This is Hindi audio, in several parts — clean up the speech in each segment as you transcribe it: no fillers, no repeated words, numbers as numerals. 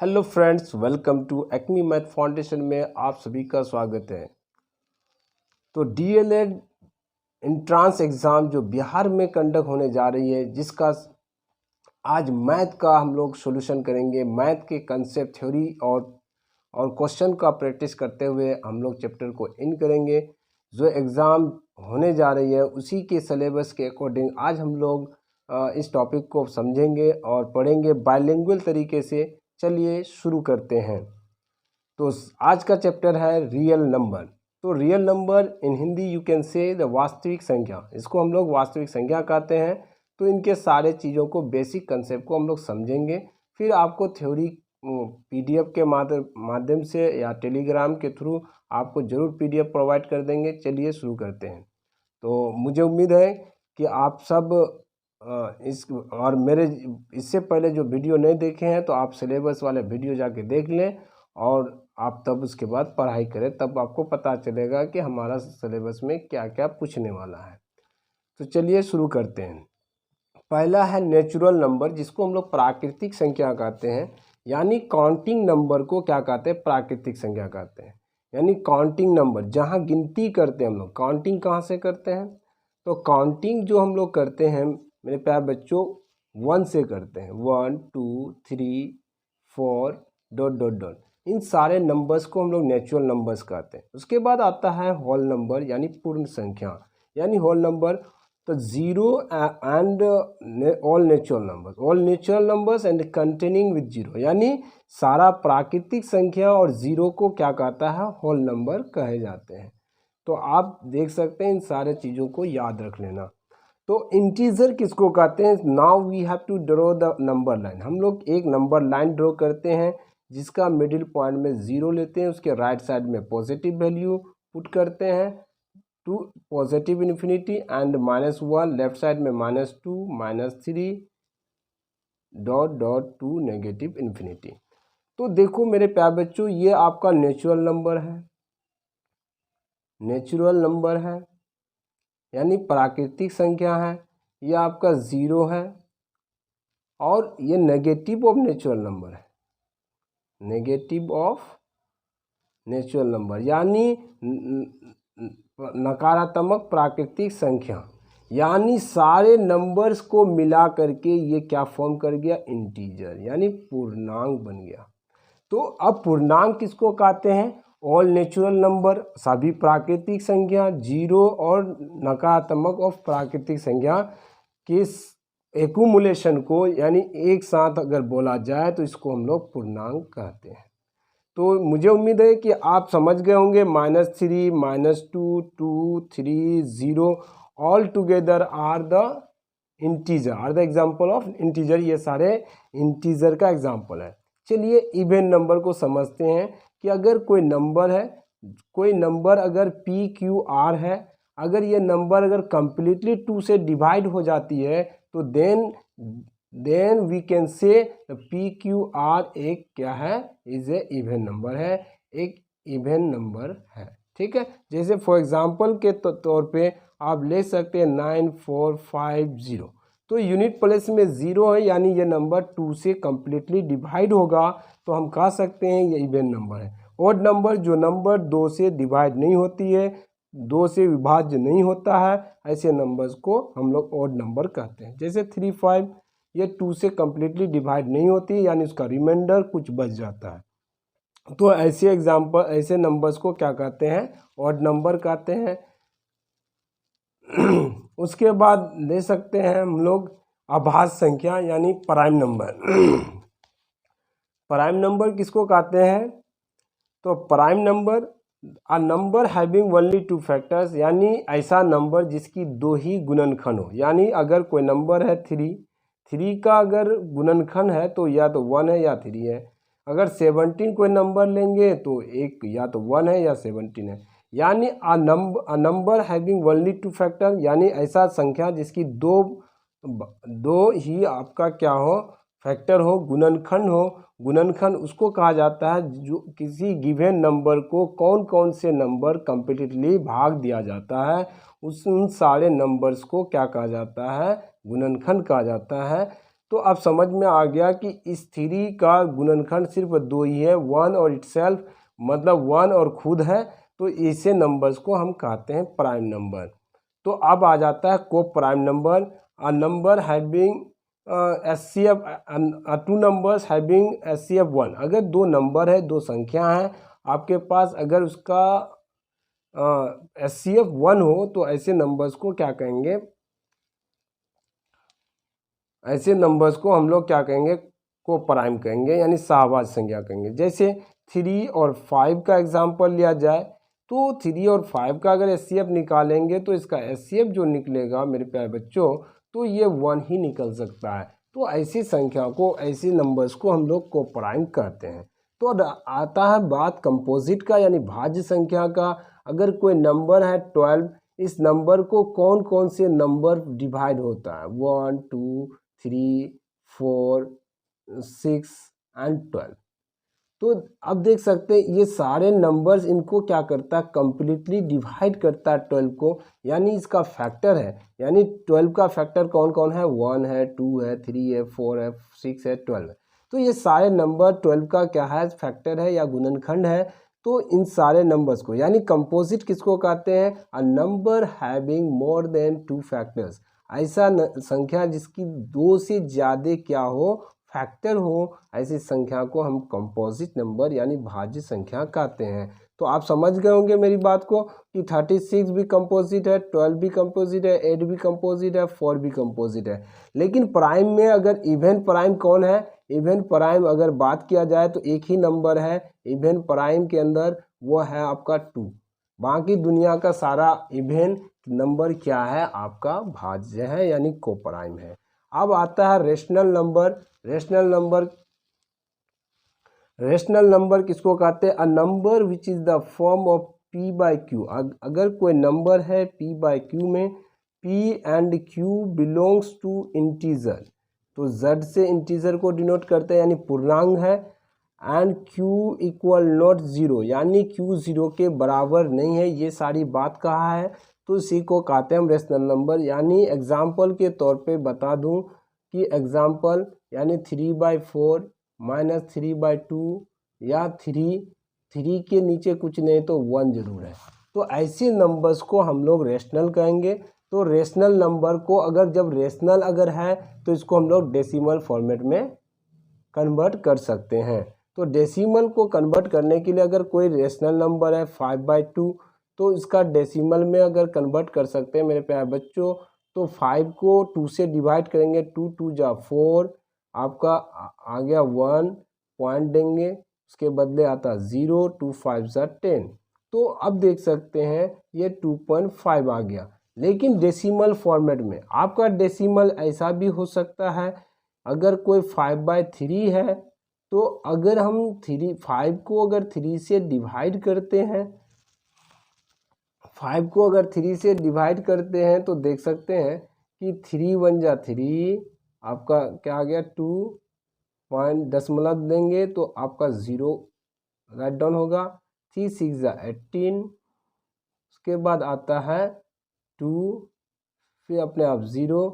Hello friends, welcome to Acme math foundation में आप सभी का स्वागत है। तो डीएलएड एंट्रांस एग्ज़ाम जो बिहार में कंडक्ट होने जा रही है, जिसका आज मैथ का हम लोग सॉल्यूशन करेंगे। मैथ के कंसेप्ट, थ्योरी और क्वेश्चन का प्रैक्टिस करते हुए हम लोग चैप्टर को इन करेंगे। जो एग्ज़ाम होने जा रही है उसी के सिलेबस के अकॉर्डिंग आज हम लोग इस टॉपिक को समझेंगे और पढ़ेंगे बाइलिंगुअल तरीके से। चलिए शुरू करते हैं। तो आज का चैप्टर है रियल नंबर। तो real number in Hindi you can say the वास्तविक संख्या, इसको हम लोग वास्तविक संख्या कहते हैं। तो इनके सारे चीज़ों को, बेसिक कंसेप्ट को हम लोग समझेंगे। फिर आपको थ्योरी पीडीएफ के माध्यम से या टेलीग्राम के थ्रू आपको ज़रूर पीडीएफ प्रोवाइड कर देंगे। चलिए शुरू करते हैं। तो मुझे उम्मीद है कि आप सब इस और मेरे इससे पहले जो वीडियो नहीं देखे हैं तो आप सिलेबस वाले वीडियो जाके देख लें और आप तब उसके बाद पढ़ाई करें, तब आपको पता चलेगा कि हमारा सिलेबस में क्या क्या पूछने वाला है। तो चलिए शुरू करते हैं। पहला है नेचुरल नंबर, जिसको हम लोग प्राकृतिक संख्या कहते हैं। यानी काउंटिंग नंबर को क्या कहते हैं? प्राकृतिक संख्या कहते हैं। यानी काउंटिंग नंबर, जहाँ गिनती करते हैं हम लोग। काउंटिंग कहाँ से करते हैं? तो काउंटिंग जो हम लोग करते हैं मेरे प्यारे बच्चों, 1 से करते हैं। 1 2 3 4 डॉट डॉट डॉट, इन सारे नंबर्स को हम लोग नेचुरल नंबर्स कहते हैं। उसके बाद आता है होल नंबर, यानी पूर्ण संख्या। यानी होल नंबर तो 0 and all natural numbers and containing with 0, यानी सारा प्राकृतिक संख्या और 0 को क्या कहता है? होल नंबर कहे जाते हैं। तो आप देख सकते हैं, इन सारे चीज़ों को याद रख लेना। तो इंटीजर किसको कहते हैं? Now we have to draw the number line. हम लोग एक नंबर लाइन ड्रॉ करते हैं जिसका मिडिल पॉइंट में 0 लेते हैं, उसके राइट साइड में पॉजिटिव वैल्यू पुट करते हैं to positive infinity and -1, left side में -2 -3 dot dot to negative infinity. तो देखो मेरे प्यारे बच्चों, ये आपका नेचुरल नंबर है। नेचुरल नंबर है यानी प्राकृतिक संख्या है। यह आपका 0 है और ये नेगेटिव ऑफ नेचुरल नंबर है। नेगेटिव ऑफ नेचुरल नंबर यानी नकारात्मक प्राकृतिक संख्या। यानी सारे नंबर्स को मिला करके ये क्या फॉर्म कर गया? इंटीजर, यानी पूर्णांक बन गया। तो अब पूर्णांक किसको कहते हैं? ऑल नेचुरल नंबर, सभी प्राकृतिक संख्या, 0 और नकारात्मक ऑफ प्राकृतिक संख्या के एक्यूमुलेशन को, यानी एक साथ अगर बोला जाए तो इसको हम लोग पूर्णांक कहते हैं। तो मुझे उम्मीद है कि आप समझ गए होंगे। -3 -2 2 3 0 all together are the integer, are the example of integer. ये सारे इंटीजर का एग्जाम्पल है। चलिए इवन नंबर को समझते हैं कि अगर कोई नंबर है, कोई नंबर अगर PQR है, अगर ये नंबर अगर कंप्लीटली 2 से डिवाइड हो जाती है तो then we can say PQR एक क्या है? इज ए इवन नंबर है, एक इवन नंबर है। ठीक है, जैसे फॉर एग्जांपल के तौर पे आप ले सकते हैं 9450। तो यूनिट प्लेस में 0 है, यानी ये नंबर 2 से कम्प्लीटली डिवाइड होगा, तो हम कह सकते हैं ये इवन नंबर है। ऑड नंबर, जो नंबर 2 से डिवाइड नहीं होती है, 2 से विभाज्य नहीं होता है, ऐसे नंबर्स को हम लोग ऑड नंबर कहते हैं। जैसे 35, ये 2 से कम्प्लीटली डिवाइड नहीं होती, यानी उसका रिमाइंडर कुछ बच जाता है। तो ऐसे एग्जाम्पल, ऐसे नंबर्स को क्या कहते हैं? ऑड नंबर कहते हैं। उसके बाद ले सकते हैं हम लोग अभाज्य संख्या, यानी प्राइम नंबर। प्राइम नंबर किसको कहते हैं? तो prime number a number having only 2 factors, यानी ऐसा नंबर जिसकी 2 ही गुणनखंड हो। यानी अगर कोई नंबर है 3 का अगर गुणनखंड है तो या तो 1 है या 3 है। अगर 17 कोई नंबर लेंगे तो एक या तो 1 है या 17 है। यानी a number having only 2 factor, यानी ऐसा संख्या जिसकी दो ही आपका क्या हो? फैक्टर हो, गुणनखंड हो। गुणनखंड उसको कहा जाता है जो किसी गिवन नंबर को कौन कौन से नंबर कंप्लीटली भाग दिया जाता है, उन सारे नंबर्स को क्या कहा जाता है? गुणनखंड कहा जाता है। तो अब समझ में आ गया कि इस 3 का गुणनखंड सिर्फ 2 ही है, 1 और इटसेल्फ, मतलब 1 और खुद है। तो ऐसे नंबर्स को हम कहते हैं प्राइम नंबर। तो अब आ जाता है को prime number. A number having HCF, 2 numbers having HCF 1। अगर 2 नंबर है, 2 संख्या है आपके पास, अगर उसका HCF 1 हो तो ऐसे नंबर्स को क्या कहेंगे, ऐसे नंबर्स को हम लोग क्या कहेंगे, को प्राइम कहेंगे, यानी सहवाची संख्या कहेंगे। जैसे 3 और 5 का एग्जांपल लिया जाए तो 3 और 5 का अगर HCF निकालेंगे तो इसका HCF जो निकलेगा मेरे प्यारे बच्चों, तो ये 1 ही निकल सकता है। तो ऐसी संख्या को, ऐसे नंबर्स को हम लोग को प्राइम कहते हैं। तो आता है बात कंपोजिट का, यानी भाज्य संख्या का। अगर कोई नंबर है 12, इस नंबर को कौन कौन से नंबर डिवाइड होता है, 1 2 3 4 6 एंड 12। तो अब देख सकते हैं ये सारे नंबर्स, इनको क्या करता है, कंप्लीटली डिवाइड करता है 12 को, यानी इसका फैक्टर है। यानी 12 का फैक्टर कौन कौन है, 1 है, 2 है, 3 है, 4 है, 6 है, 12 है। तो ये सारे नंबर 12 का क्या है, फैक्टर है या गुणनखंड है। तो इन सारे नंबर्स को, यानी कंपोजिट किसको कहते हैं, a number having more than 2 factors. ऐसा संख्या जिसकी 2 से ज़्यादा क्या हो, फैक्टर हो, ऐसी संख्या को हम कंपोजिट नंबर यानी भाज्य संख्या कहते हैं। तो आप समझ गए होंगे मेरी बात को कि 36 भी कंपोजिट है, 12 भी कंपोजिट है, 8 भी कंपोजिट है, 4 भी कंपोजिट है। लेकिन प्राइम में अगर इवन प्राइम कौन है, इवन प्राइम अगर बात किया जाए तो एक ही नंबर है इवन प्राइम के अंदर, वो है आपका 2। बाकी दुनिया का सारा इवन नंबर क्या है, आपका भाज्य है यानी को प्राइम है। अब आता है रेशनल नंबर। रेशनल नंबर किसको कहते हैं, a number which is the form of P by Q. अगर कोई नंबर है P बाई क्यू में P and Q belongs to integer, तो Z से इंटीजर को डिनोट करते हैं यानी पूर्णांक है, एंड Q इक्वल नॉट 0, यानी Q 0 के बराबर नहीं है, ये सारी बात कहा है। तो इसी को कहते हैं हम रेशनल नंबर। यानी एग्जाम्पल के तौर पे बता दूं कि एग्जाम्पल यानी 3/4 माइनस 3/2 या 3 के नीचे कुछ नहीं तो 1 जरूर है। तो ऐसे नंबर्स को हम लोग रेशनल कहेंगे। तो रेशनल नंबर को अगर जब रेशनल अगर है तो इसको हम लोग डेसिमल फॉर्मेट में कन्वर्ट कर सकते हैं। तो डेसिमल को कन्वर्ट करने के लिए अगर कोई रेशनल नंबर है 5/2, तो इसका डेसिमल में अगर कन्वर्ट कर सकते हैं मेरे प्यारे बच्चों, तो 5 को 2 से डिवाइड करेंगे, 2 2 जा 4, आपका आ गया 1 पॉइंट देंगे, उसके बदले आता 0, 2 5 जा 10। तो अब देख सकते हैं ये 2.5 आ गया। लेकिन डेसिमल फॉर्मेट में आपका डेसिमल ऐसा भी हो सकता है, अगर कोई 5/3 है तो अगर हम 5 को अगर 3 से डिवाइड करते हैं, 5 को अगर 3 से डिवाइड करते हैं तो देख सकते हैं कि 3 1 जा 3, आपका क्या आ गया 2 पॉइंट दशमलव देंगे तो आपका 0 राइट डाउन होगा, 3 6 जा 18, उसके बाद आता है 2, फिर अपने आप 0।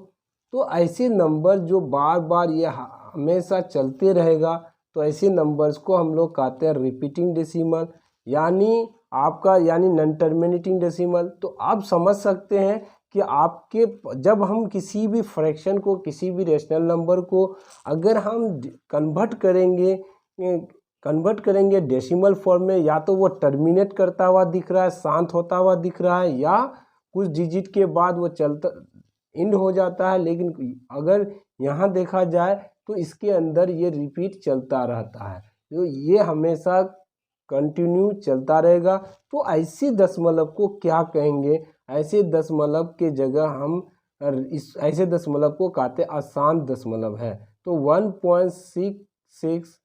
तो ऐसे नंबर जो बार बार ये हमेशा चलते रहेगा, तो ऐसे नंबर्स को हम लोग कहते हैं रिपीटिंग डेसिमल, यानी आपका यानी नॉन टर्मिनेटिंग डेसिमल। तो आप समझ सकते हैं कि आपके जब हम किसी भी फ्रैक्शन को, किसी भी रेशनल नंबर को अगर हम कन्वर्ट करेंगे डेसिमल फॉर्म में, या तो वो टर्मिनेट करता हुआ दिख रहा है, शांत होता हुआ दिख रहा है, या कुछ डिजिट के बाद वो चलता एंड हो जाता है। लेकिन अगर यहाँ देखा जाए तो इसके अंदर ये रिपीट चलता रहता है, तो ये हमेशा कंटिन्यू चलता रहेगा। तो ऐसे दशमलव को क्या कहेंगे, ऐसे दशमलव के जगह हम इस ऐसे दशमलव को कहते हैं अशांत दशमलव है। तो 1.66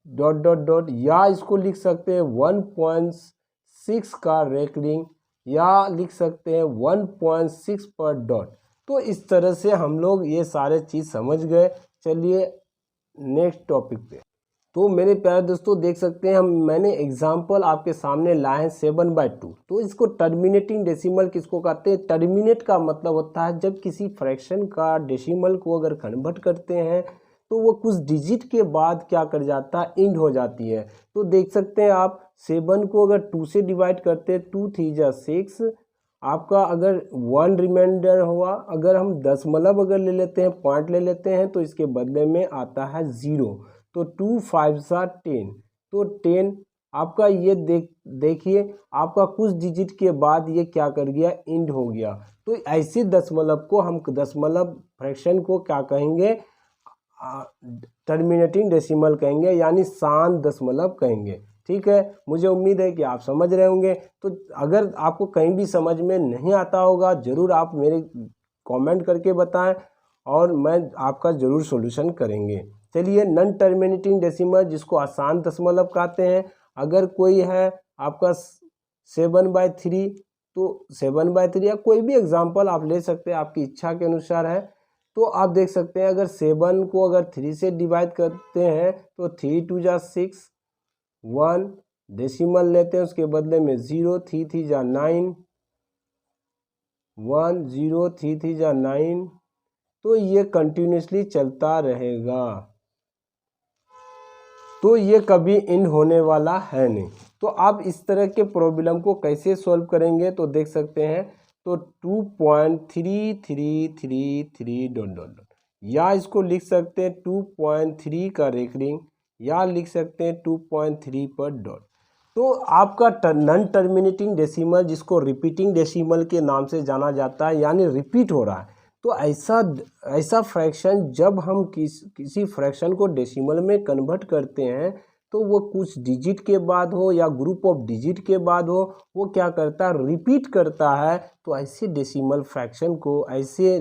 डॉट डॉट डॉट, या इसको लिख सकते हैं 1.6 का रेकरिंग, या लिख सकते हैं 1.6 पर डॉट। तो इस तरह से हम लोग ये सारे चीज़ समझ गए। चलिए नेक्स्ट टॉपिक पे। तो मेरे प्यारे दोस्तों देख सकते हैं मैंने एग्जाम्पल आपके सामने लाए हैं 7/2। तो इसको टर्मिनेटिंग डेसिमल किसको कहते हैं? टर्मिनेट का मतलब होता है जब किसी फ्रैक्शन का डेसिमल को अगर कन्वर्ट करते हैं तो वो कुछ डिजिट के बाद क्या कर जाता है, इंड हो जाती है। तो देख सकते हैं आप 7 को अगर 2 से डिवाइड करते हैं, 2 3 जा 6, आपका अगर 1 रिमाइंडर हुआ, अगर हम दशमलव अगर ले लेते हैं, पॉइंट ले लेते हैं, तो इसके बदले में आता है 0। तो 2 5 सा 10, तो 10 आपका ये देखिए आपका कुछ डिजिट के बाद ये क्या कर गया, इंड हो गया। तो ऐसे दशमलव को हम दशमलव फ्रैक्शन को क्या कहेंगे, टर्मिनेटिंग डेसिमल कहेंगे, यानी शांत दशमलव कहेंगे। ठीक है, मुझे उम्मीद है कि आप समझ रहे होंगे। तो अगर आपको कहीं भी समझ में नहीं आता होगा ज़रूर आप मेरे कमेंट करके बताएं और मैं आपका ज़रूर सॉल्यूशन करेंगे। चलिए, नॉन टर्मिनेटिंग डेसिमल जिसको आसान दशमलव कहते हैं, अगर कोई है आपका 7/3, तो 7/3 या कोई भी एग्जाम्पल आप ले सकते हैं, आपकी इच्छा के अनुसार है। तो आप देख सकते हैं अगर 7 को अगर 3 से डिवाइड करते हैं तो 3 2 जा 6, 1 डेसिमल लेते हैं उसके बदले में 0, 3 3 जा 9, 1 0 3 3 जा 9। तो ये कंटिन्यूसली चलता रहेगा, तो ये कभी एंड होने वाला है नहीं। तो आप इस तरह के प्रॉब्लम को कैसे सॉल्व करेंगे, तो देख सकते हैं तो 2.3333 डॉट डॉट डॉट, या इसको लिख सकते हैं 2.3 का रेकरिंग, या लिख सकते हैं 2.3 पर डॉट। तो आपका नॉन टर्मिनेटिंग डेसिमल जिसको रिपीटिंग डेसिमल के नाम से जाना जाता है, यानी रिपीट हो रहा है। तो ऐसा फ्रैक्शन जब हम किसी फ्रैक्शन को डेसिमल में कन्वर्ट करते हैं तो वो कुछ डिजिट के बाद हो या ग्रुप ऑफ डिजिट के बाद हो, वो क्या करता है, रिपीट करता है। तो ऐसे डेसिमल फ्रैक्शन को, ऐसे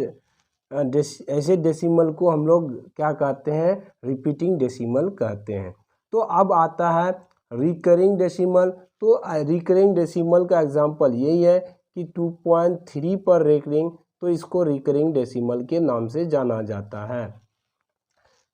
डेसिमल को हम लोग क्या कहते हैं, रिपीटिंग डेसिमल कहते हैं। तो अब आता है रिकरिंग डेसिमल। तो रिकरिंग डेसिमल का एग्जांपल यही है कि 2.3 पर रेकरिंग, तो इसको रिकरिंग डेसिमल के नाम से जाना जाता है।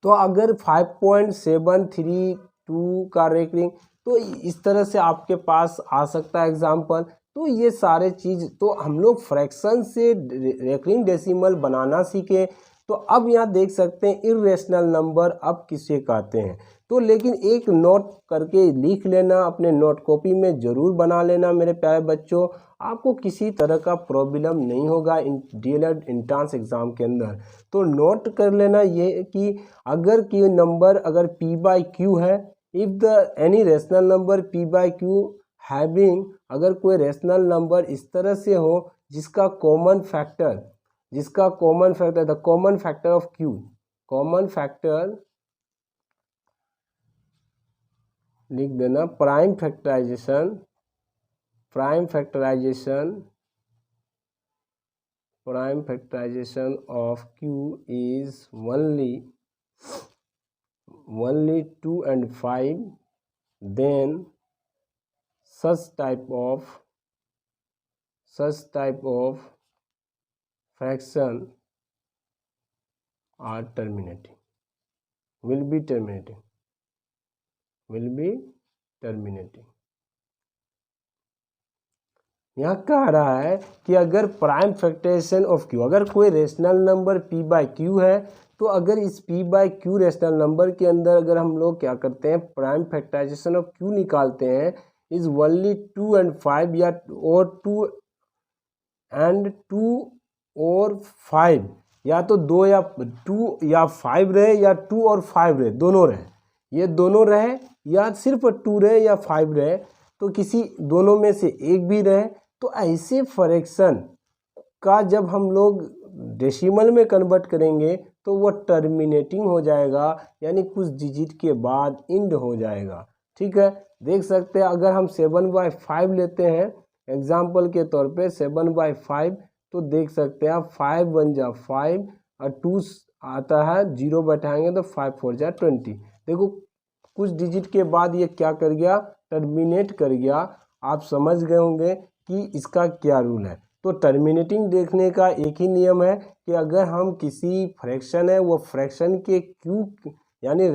तो अगर 5.732 का रेकरिंग, तो इस तरह से आपके पास आ सकता है एग्जाम्पल। तो ये सारे चीज़ तो हम लोग फ्रैक्शन से रेकरिंग डेसिमल बनाना सीखे। तो अब यहाँ देख सकते हैं इर्रेशनल नंबर अब किसे कहते हैं। तो लेकिन एक नोट करके लिख लेना, अपने नोट कॉपी में ज़रूर बना लेना मेरे प्यारे बच्चों, आपको किसी तरह का प्रॉब्लम नहीं होगा डीएलएड एंट्रेंस एग्ज़ाम के अंदर। तो नोट कर लेना ये कि अगर कि नंबर अगर p/q है, if the any rational number p/q having, अगर कोई रेशनल नंबर इस तरह से हो जिसका common factor the common factor of q, common factor लिख देना, prime factorisation of q is only 2 and 5, then such type of fraction are will be terminating। यहाँ कह रहा है कि अगर प्राइम फैक्टराइजेशन ऑफ q, अगर कोई रेशनल नंबर p/q है, तो अगर इस p/q रेशनल नंबर के अंदर अगर हम लोग क्या करते हैं, प्राइम फैक्टराइजेशन ऑफ q निकालते हैं, इज ओनली 2 and 5 या और 2 और 5, या तो 2 या 5 रहे या 2 और 5 रहे, दोनों रहे, ये दोनों रहे, या सिर्फ 2 रहे या 5 रहे, तो किसी दोनों में से एक भी रहे। तो ऐसे फ्रैक्शन का जब हम लोग डेसिमल में कन्वर्ट करेंगे तो वो टर्मिनेटिंग हो जाएगा, यानी कुछ डिजिट के बाद इंड हो जाएगा। ठीक है, देख सकते हैं अगर हम 7/5 लेते हैं एग्जाम्पल के तौर पे 7/5, तो देख सकते हैं आप 5 1 जा 5 और 2 आता है, 0 बैठाएंगे तो 5 4 जा 20। देखो कुछ डिजिट के बाद ये क्या कर गया, टर्मिनेट कर गया। आप समझ गए होंगे कि इसका क्या रूल है। तो टर्मिनेटिंग देखने का एक ही नियम है कि अगर हम किसी फ्रैक्शन है वो फ्रैक्शन के यानी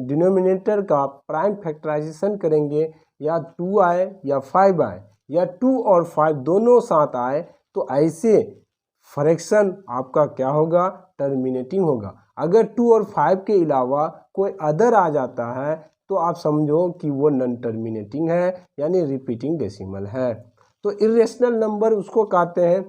डिनोमिनेटर का प्राइम फैक्टराइजेशन करेंगे या 2 आए या 5 आए या 2 और 5 दोनों साथ आए तो ऐसे फ्रैक्शन आपका क्या होगा, टर्मिनेटिंग होगा। अगर 2 और 5 के अलावा कोई अदर आ जाता है तो आप समझो कि वो नॉन टर्मिनेटिंग है, यानी रिपीटिंग डेसिमल है। तो इर्रेशनल नंबर उसको कहते हैं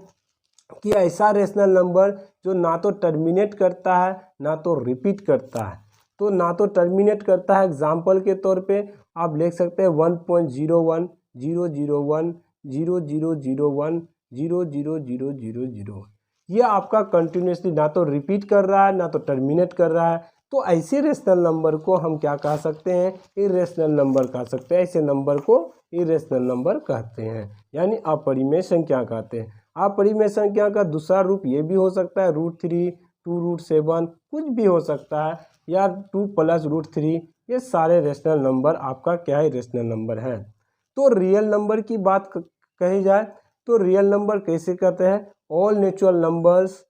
कि ऐसा रेशनल नंबर जो ना तो टर्मिनेट करता है ना तो रिपीट करता है। तो ना तो टर्मिनेट करता है, एग्जाम्पल के तौर पे आप लिख सकते हैं 1.01 001 0001 00000। ये आपका कंटिन्यूसली ना तो रिपीट कर रहा है ना तो टर्मिनेट कर रहा है। तो ऐसे रेशनल नंबर को हम क्या कह सकते हैं, इर्रेशनल नंबर कह सकते हैं। ऐसे नंबर को इर्रेशनल नंबर कहते हैं, यानी अपरिमेय संख्या कहते हैं। अपरिमेय संख्या का दूसरा रूप ये भी हो सकता है √3, 2√7, कुछ भी हो सकता है, या 2 + √3। ये सारे रेशनल नंबर आपका क्या है, रेशनल नंबर है। तो रियल नंबर की बात कही जाए तो रियल नंबर कैसे कहते हैं, all natural numbers,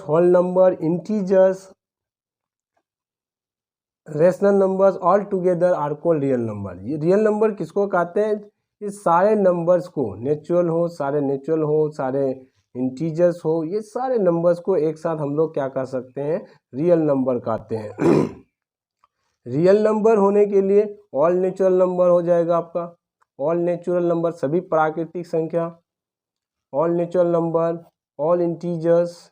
whole number, integers, rational numbers all together are called real number. ये रियल नंबर किसको कहते हैं, इस सारे नंबर्स को, नेचुरल हो, सारे इंटीजर्स हो, ये सारे नंबर्स को एक साथ हम लोग क्या कह सकते हैं, रियल नंबर कहते हैं। रियल नंबर होने के लिए ऑल नेचुरल नंबर हो जाएगा आपका, ऑल नेचुरल नंबर सभी प्राकृतिक संख्या, all natural number, all integers,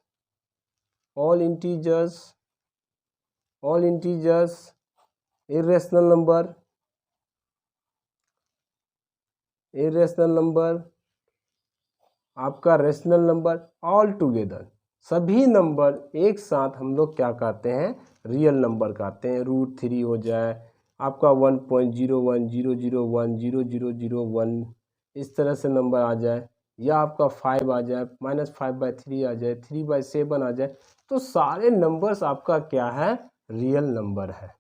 irrational number, आपका रेशनल नंबर, ऑल टुगेदर सभी नंबर एक साथ हम लोग क्या कहते हैं, रियल नंबर कहते हैं। √3 हो जाए आपका 1.01 001 0001, इस तरह से नंबर आ जाए, या आपका 5 आ जाए, -5/3 आ जाए, 3/7 आ जाए, तो सारे नंबर्स आपका क्या है, रियल नंबर है।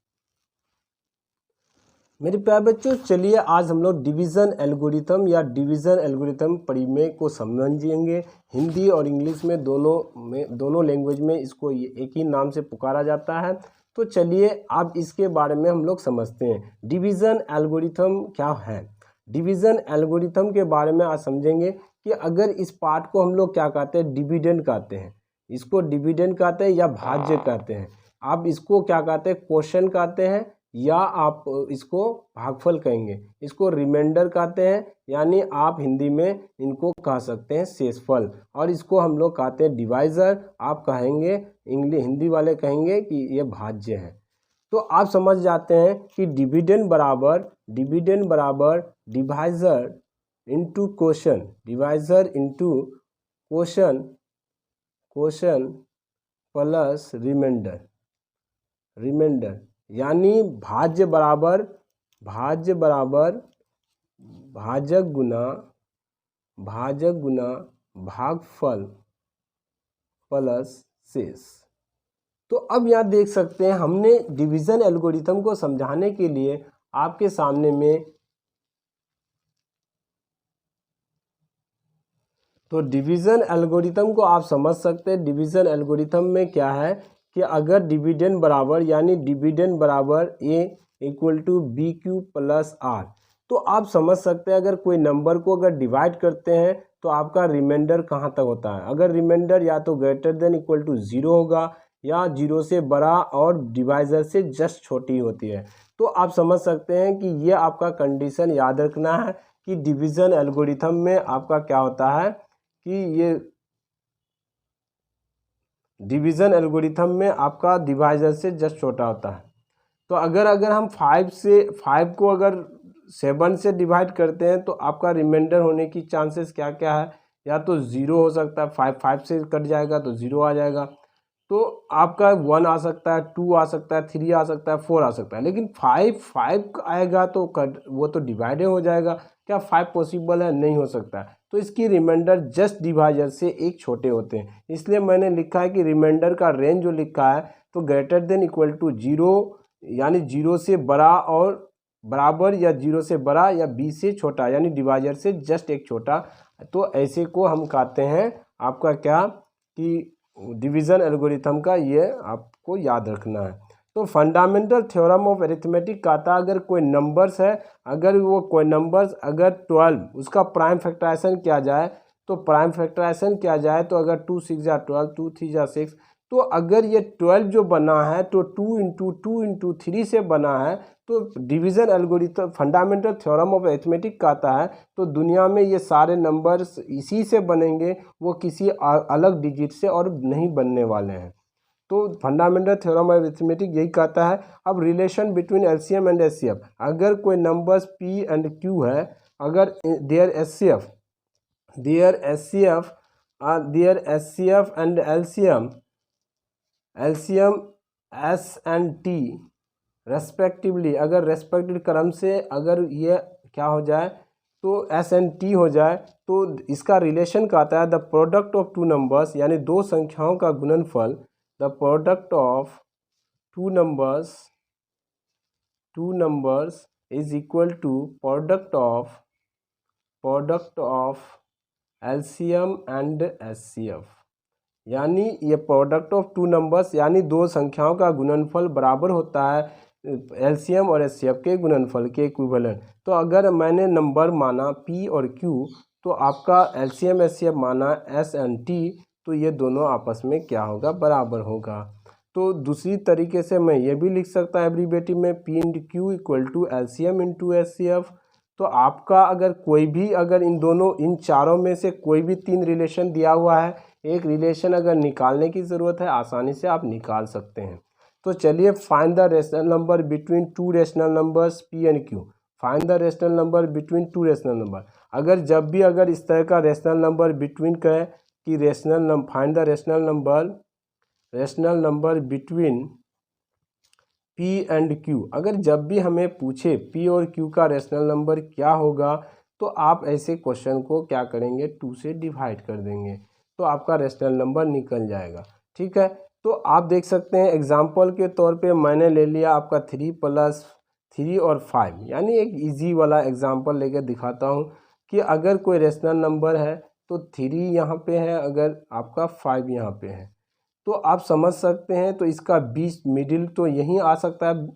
मेरे प्यारे बच्चों, चलिए आज हम लोग डिवीज़न एल्गोरिथम या डिवीज़न एल्गोरिथम परिमेय को समझेंगे। हिंदी और इंग्लिश में दोनों लैंग्वेज में इसको एक ही नाम से पुकारा जाता है। तो चलिए अब इसके बारे में हम लोग समझते हैं, डिवीज़न एल्गोरिथम क्या है। डिवीज़न एल्गोरिथम के बारे में आज समझेंगे कि अगर इस पार्ट को हम लोग क्या कहते हैं, डिविडेंड कहते हैं, इसको डिविडेंड कहते हैं या भाज्य कहते हैं। आप इसको क्या कहते हैं, क्वोशंट कहते हैं, या आप इसको भागफल कहेंगे, इसको रिमाइंडर कहते हैं, यानी आप हिंदी में इनको कह सकते हैं शेषफल, और इसको हम लोग कहते हैं डिवाइज़र, आप कहेंगे हिंदी वाले कहेंगे कि ये भाज्य है। तो आप समझ जाते हैं कि डिविडेंड बराबर divisor into quotient, divisor into quotient plus remainder, यानी भाज्य बराबर भाजक गुना भागफल प्लस शेष। तो अब यहाँ देख सकते हैं हमने डिवीज़न एल्गोरिथम को समझाने के लिए आपके सामने में, तो डिवीज़न एल्गोरिथम को आप समझ सकते हैं। डिवीज़न एल्गोरिथम में क्या है कि अगर डिविडेंड बराबर, यानी डिविडेंड बराबर A = BQ + R, तो आप समझ सकते हैं अगर कोई नंबर को अगर डिवाइड करते हैं तो आपका रिमाइंडर कहाँ तक होता है। अगर रिमाइंडर या तो > 0 होगा या 0 से बड़ा और डिवाइज़र से जस्ट छोटी होती है। तो आप समझ सकते हैं कि ये आपका कंडीशन याद रखना है कि डिवीज़न एल्गोरिथम में आपका क्या होता है कि ये डिवीज़न एल्गोरिथम में आपका डिवाइज़र से जस्ट छोटा होता है। तो अगर हम 5 को अगर 7 से डिवाइड करते हैं तो आपका रिमाइंडर होने की चांसेस क्या क्या है, या तो 0 हो सकता है, 5 से कट जाएगा तो 0 आ जाएगा, तो आपका 1 आ सकता है, 2 आ सकता है, 3 आ सकता है, 4 आ सकता है, लेकिन 5 आएगा तो वो तो डिवाइडेड हो जाएगा। क्या 5 पॉसिबल है, नहीं हो सकता है। तो इसकी रिमाइंडर जस्ट डिवाइजर से एक छोटे होते हैं, इसलिए मैंने लिखा है कि रिमाइंडर का रेंज जो लिखा है तो > 0, यानी 0 से बड़ा और बराबर, या 0 से बड़ा या B से छोटा, यानी डिवाइजर से जस्ट एक छोटा। तो ऐसे को हम कहते हैं आपका क्या कि डिवीज़न एल्गोरिथम का ये आप को याद रखना है। तो फंडामेंटल थ्योरम ऑफ अरिथमेटिक का था अगर कोई नंबर्स है, अगर वो कोई नंबर्स अगर 12 उसका प्राइम फैक्टराइजेशन किया जाए, तो प्राइम फैक्टराइजेशन किया जाए तो अगर 2 6 जा 12, 2 3 जा 6, तो अगर ये 12 जो बना है तो 2 × 3 से बना है, तो division algorithm fundamental theorem of arithmetic का आता है। तो दुनिया में ये सारे नंबर्स इसी से बनेंगे, वो किसी अलग डिजिट से और नहीं बनने वाले हैं। तो फंडामेंटल थ्योरम ऑफ अरिथमेटिक यही कहता है। अब relation between LCM and HCF, अगर कोई नंबर्स पी एंड क्यू है, अगर their HCF and LCM S and T respectively, अगर रेस्पेक्टिव क्रम से अगर ये क्या हो जाए तो एस एंड टी हो जाए, तो इसका रिलेशन कहता है the product of two numbers, यानी दो संख्याओं का गुणनफल, the product of two numbers is equal to product of LCM and HCF, यानी ये प्रोडक्ट ऑफ टू नंबर्स यानी दो संख्याओं का गुणनफल बराबर होता है एलसीएम और एचसीएफ के गुणनफल के इक्विवेलेंट। तो अगर मैंने नंबर माना पी और क्यू, तो आपका एलसीएम एचसीएफ माना एस एंड टी, तो ये दोनों आपस में क्या होगा, बराबर होगा। तो दूसरी तरीके से मैं ये भी लिख सकता एब्रीवेटिव में P into Q equal to LCM into HCF. तो आपका अगर कोई भी अगर इन चारों में से कोई भी 3 रिलेशन दिया हुआ है, एक रिलेशन अगर निकालने की ज़रूरत है, आसानी से आप निकाल सकते हैं। तो चलिए find the rational number between two rational numbers P and Q. Find the rational number between two rational number. अगर जब भी अगर इस तरह का रेशनल नंबर बिटवीन कहे कि find the rational number between P and Q, अगर जब भी हमें पूछे पी और क्यू का रेशनल नंबर क्या होगा, तो आप ऐसे क्वेश्चन को क्या करेंगे, 2 से डिवाइड कर देंगे, तो आपका रेशनल नंबर निकल जाएगा। ठीक है, तो आप देख सकते हैं एग्जाम्पल के तौर पे मैंने ले लिया आपका 3 + 3 और 5, यानी एक इजी वाला एग्जाम्पल लेकर दिखाता हूँ कि अगर कोई रेशनल नंबर है तो 3 यहाँ पे है, अगर आपका 5 यहाँ पे है, तो आप समझ सकते हैं। तो इसका बीच मिडिल तो यहीं आ सकता है।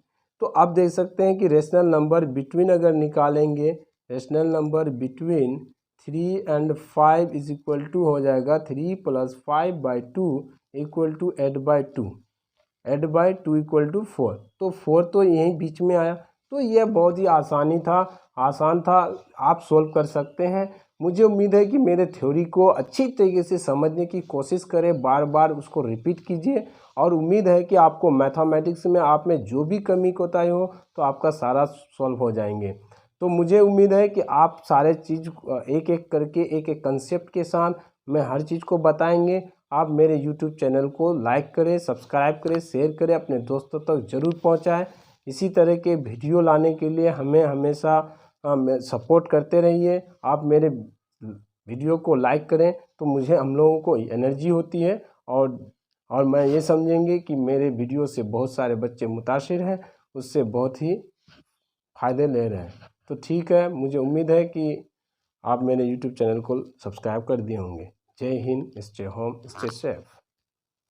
तो आप देख सकते हैं कि रेशनल नंबर बिटवीन अगर निकालेंगे, rational number between 3 and 5 is equal to हो जाएगा 3 + 5/2 इक्वल टू 8/2 इक्वल टू 4। तो 4 तो यहीं बीच में आया। तो यह बहुत ही आसान था, आप सोल्व कर सकते हैं। मुझे उम्मीद है कि मेरे थ्योरी को अच्छी तरीके से समझने की कोशिश करें, बार बार उसको रिपीट कीजिए, और उम्मीद है कि आपको मैथमेटिक्स में आप में जो भी कमी कोताही हो तो आपका सारा सॉल्व हो जाएंगे। तो मुझे उम्मीद है कि आप सारे चीज़ एक एक करके एक एक कंसेप्ट के साथ मैं हर चीज़ को बताएंगे। आप मेरे YouTube चैनल को लाइक करें, सब्सक्राइब करें, शेयर करें, अपने दोस्तों तक ज़रूर पहुंचाएं। इसी तरह के वीडियो लाने के लिए हमें हमेशा सपोर्ट करते रहिए। आप मेरे वीडियो को लाइक करें तो मुझे हम लोगों को एनर्जी होती है, और मैं ये समझेंगे कि मेरे वीडियो से बहुत सारे बच्चे मुतासिर हैं, उससे बहुत ही फ़ायदे ले रहे हैं। तो ठीक है, मुझे उम्मीद है कि आप मेरे YouTube चैनल को सब्सक्राइब कर दिए होंगे। जय Hind, stay home, stay safe.